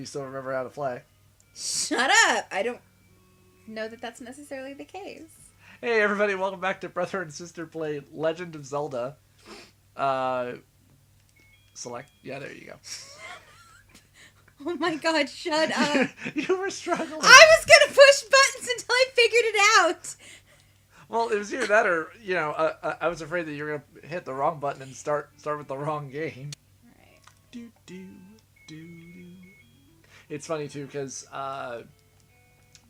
you still remember how to play. Shut up! I don't know that that's necessarily the case. Hey everybody, welcome back to Brother and Sister Play Legend of Zelda. Select. Yeah, there you go. Oh my god, shut up. You were struggling. I was gonna push buttons until I figured it out. Well, it was either that or, I was afraid that you were going to hit the wrong button and start with the wrong game. Alright. Do, do, do, do. It's funny, too, because I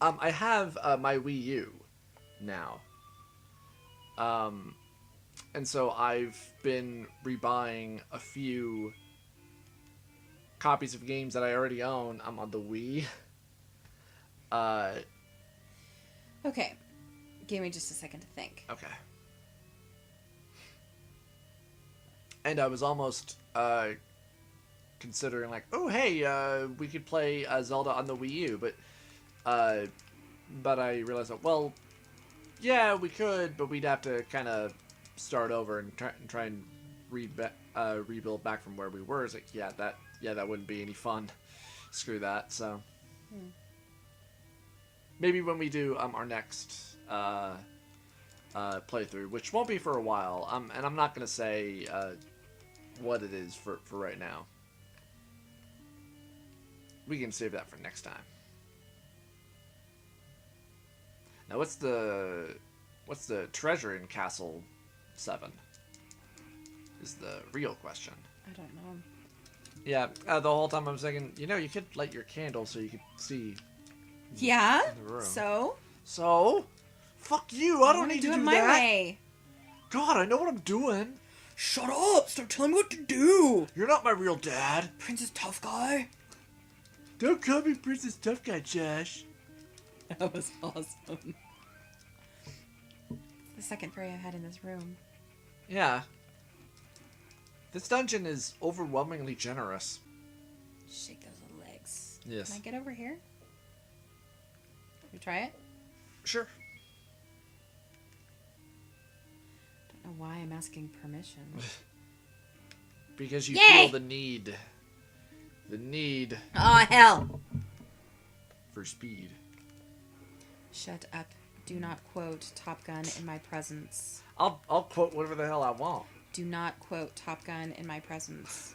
have my Wii U now. And so I've been rebuying a few copies of games that I already own. I'm on the Wii. Okay. Give me just a second to think. Okay. And I was almost considering like, oh hey, we could play Zelda on the Wii U, but I realized that, well, yeah, we could, but we'd have to kind of start over and try and rebuild back from where we were. It's like, that wouldn't be any fun. Screw that. So maybe when we do our next playthrough, which won't be for a while, and I'm not gonna say what it is for right now. We can save that for next time. Now, what's the treasure in Castle 7? Is the real question. I don't know. Yeah, the whole time I was thinking, you could light your candle so you could see. Yeah. In the room. So. Fuck you! I don't need to do that. my way. God, I know what I'm doing. Shut up! Stop telling me what to do. You're not my real dad. Princess Tough Guy. Don't call me Princess Tough Guy, Josh. That was awesome. It's the second fairy I've had in this room. Yeah. This dungeon is overwhelmingly generous. Shake those little legs. Yes. Can I get over here? We try it? Sure. Don't know why I'm asking permission. Because you Yay! feel the need. The need. Oh, hell! For speed. Shut up. Do not quote Top Gun in my presence. I'll quote whatever the hell I want. Do not quote Top Gun in my presence.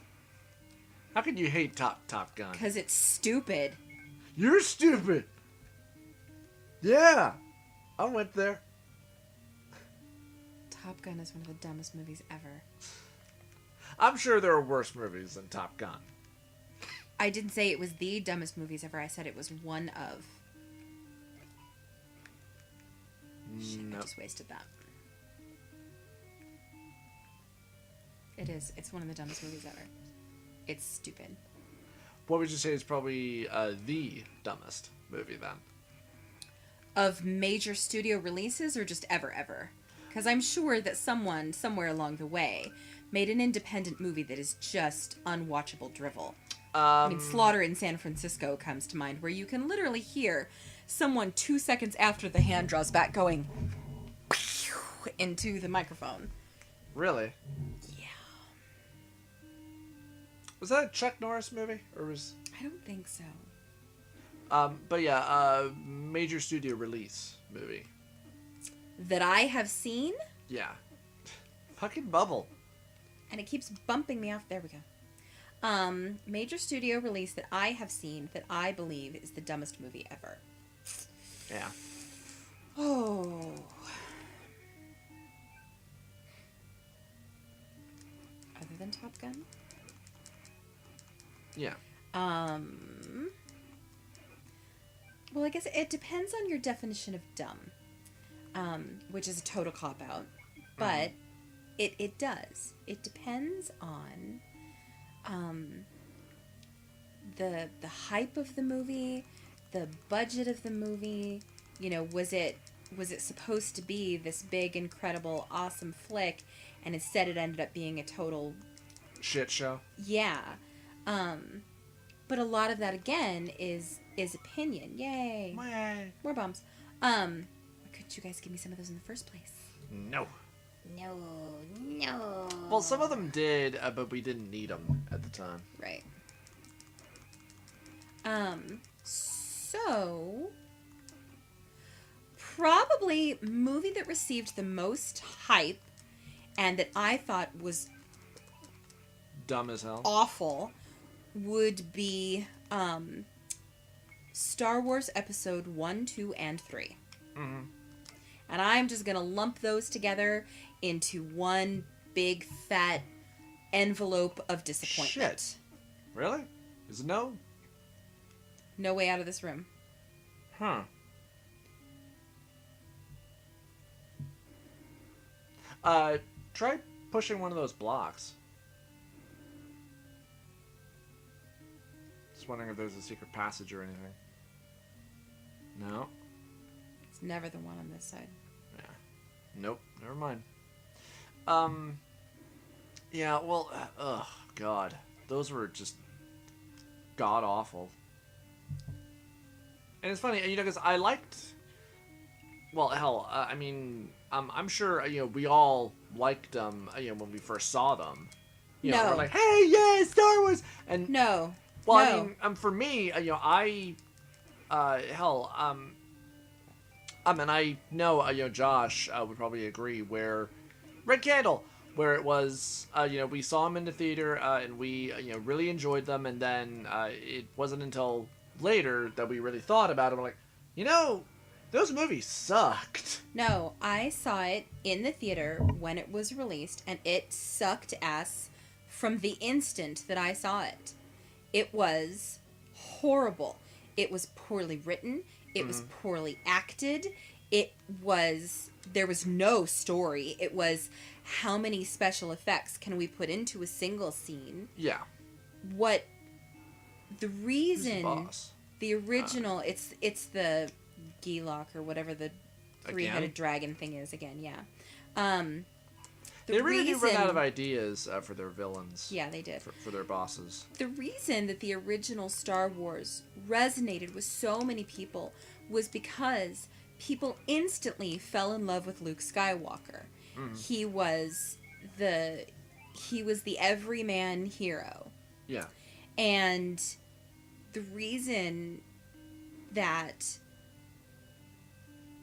How can you hate Top Gun? Because it's stupid. You're stupid! Yeah! I went there. Top Gun is one of the dumbest movies ever. I'm sure there are worse movies than Top Gun. I didn't say it was the dumbest movies ever. I said it was one of. Shit, I just wasted that. It is. It's one of the dumbest movies ever. It's stupid. What would you say is probably the dumbest movie then? Of major studio releases or just ever? Because I'm sure that someone, somewhere along the way, made an independent movie that is just unwatchable drivel. I mean, Slaughter in San Francisco comes to mind, where you can literally hear someone 2 seconds after the hand draws back going into the microphone. Really? Yeah. Was that a Chuck Norris movie? Or was... I don't think so. But yeah, major studio release movie. That I have seen? Yeah. Fucking Bubble. And it keeps bumping me off. There we go. Major studio release that I have seen that I believe is the dumbest movie ever. Yeah. Oh. Other than Top Gun? Yeah. Well, I guess it depends on your definition of dumb, which is a total cop-out. But it does. It depends on the hype of the movie, the budget of the movie. You know, was it supposed to be this big, incredible, awesome flick, and instead it ended up being a total shit show? Yeah. But a lot of that again is opinion. Yay. Yay. More bombs. Why couldn't you guys give me some of those in the first place? No. No. Well, some of them did, but we didn't need them at the time. Right. So probably movie that received the most hype and that I thought was Dumb as hell. awful would be Star Wars Episode 1, 2, and 3. Mm-hmm. And I'm just going to lump those together into one big fat envelope of disappointment. Shit. Really? Is it no? No way out of this room. Huh. Try pushing one of those blocks. Just wondering if there's a secret passage or anything. No? It's never the one on this side. Yeah. Nope. Never mind. Yeah, well, oh, God. Those were just god-awful. And it's funny, you know, because I liked... Well, hell, I mean, I'm sure, you know, we all liked them, you know, when we first saw them. You know, we're like, hey, yeah, Star Wars! And No. well, no. I mean, for me, you know, and I know, you know, Josh would probably agree where Red Candle, where it was, you know, we saw them in the theater, and we, you know, really enjoyed them, and then it wasn't until later that we really thought about it. We're like, you know, those movies sucked. No, I saw it in the theater when it was released, and it sucked ass from the instant that I saw it. It was horrible. It was poorly written. It was poorly acted. There was no story. It was, how many special effects can we put into a single scene? Yeah. The reason... Who's the boss? The original, it's the Geelok or whatever the three-headed dragon thing is again, yeah. They really do run out of ideas for their villains. Yeah, they did. For their bosses. The reason that the original Star Wars resonated with so many people was because people instantly fell in love with Luke Skywalker. Mm. He was the everyman hero. Yeah. And the reason that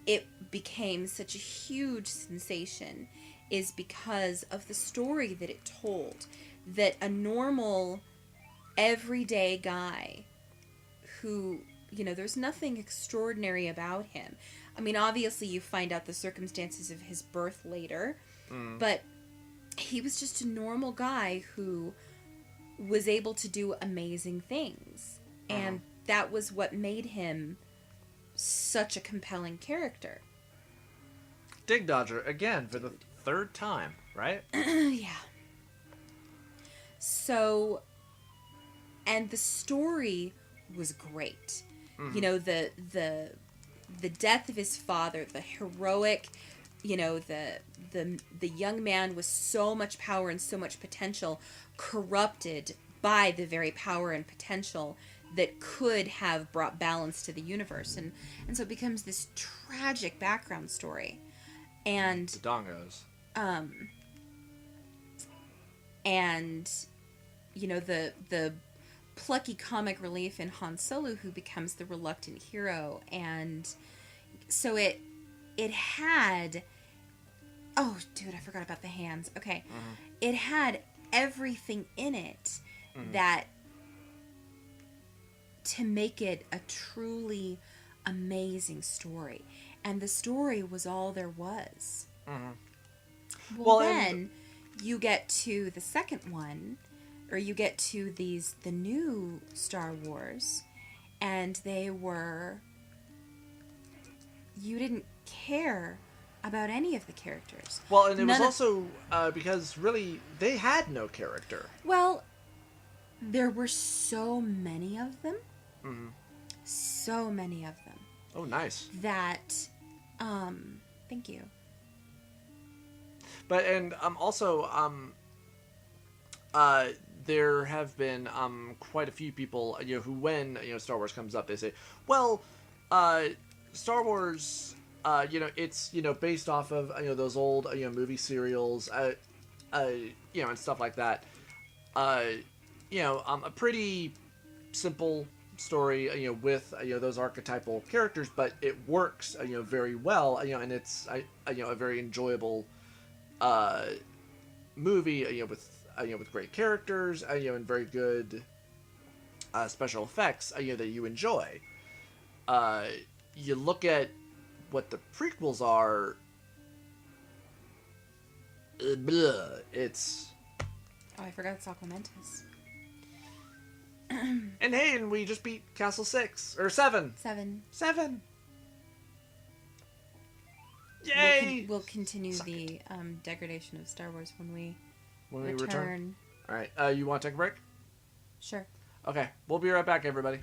it became such a huge sensation is because of the story that it told. That a normal, everyday guy who, you know, there's nothing extraordinary about him. I mean, obviously you find out the circumstances of his birth later, but he was just a normal guy who was able to do amazing things. And that was what made him such a compelling character. Dig Dodger, again, for the third time, right? Yeah. So, and the story was great. Mm-hmm. You know, the death of his father, the heroic, you know, the young man with so much power and so much potential, corrupted by the very power and potential that could have brought balance to the universe. And so it becomes this tragic background story. And the Dongos. And, you know, the plucky comic relief in Han Solo, who becomes the reluctant hero. And so it had... Oh, dude, I forgot about the hands. Okay. Mm-hmm. It had everything in it that... to make it a truly amazing story. And the story was all there was. Mm-hmm. Well, then you get to the second one, or you get to the new Star Wars, and you didn't care about any of the characters. Well, and it was also because really they had no character. Well, there were so many of them. Mm-hmm. So many of them. Oh, nice. That, thank you. But, and also, there have been quite a few people, you know, who when, you know, Star Wars comes up, they say, well, Star Wars, you know, it's, you know, based off of, you know, those old, you know, movie serials, you know, and stuff like that. You know, a pretty simple story, with those archetypal characters, but it works, very well, and it's a very enjoyable movie, with great characters, and very good special effects, that you enjoy. You look at what the prequels are. It's. Oh, I forgot it's Aquamentus. And hey, and we just beat Castle 6 or 7. 7. Yay! We'll continue the degradation of Star Wars when we return. All right. You want to take a break? Sure. Okay. We'll be right back, everybody.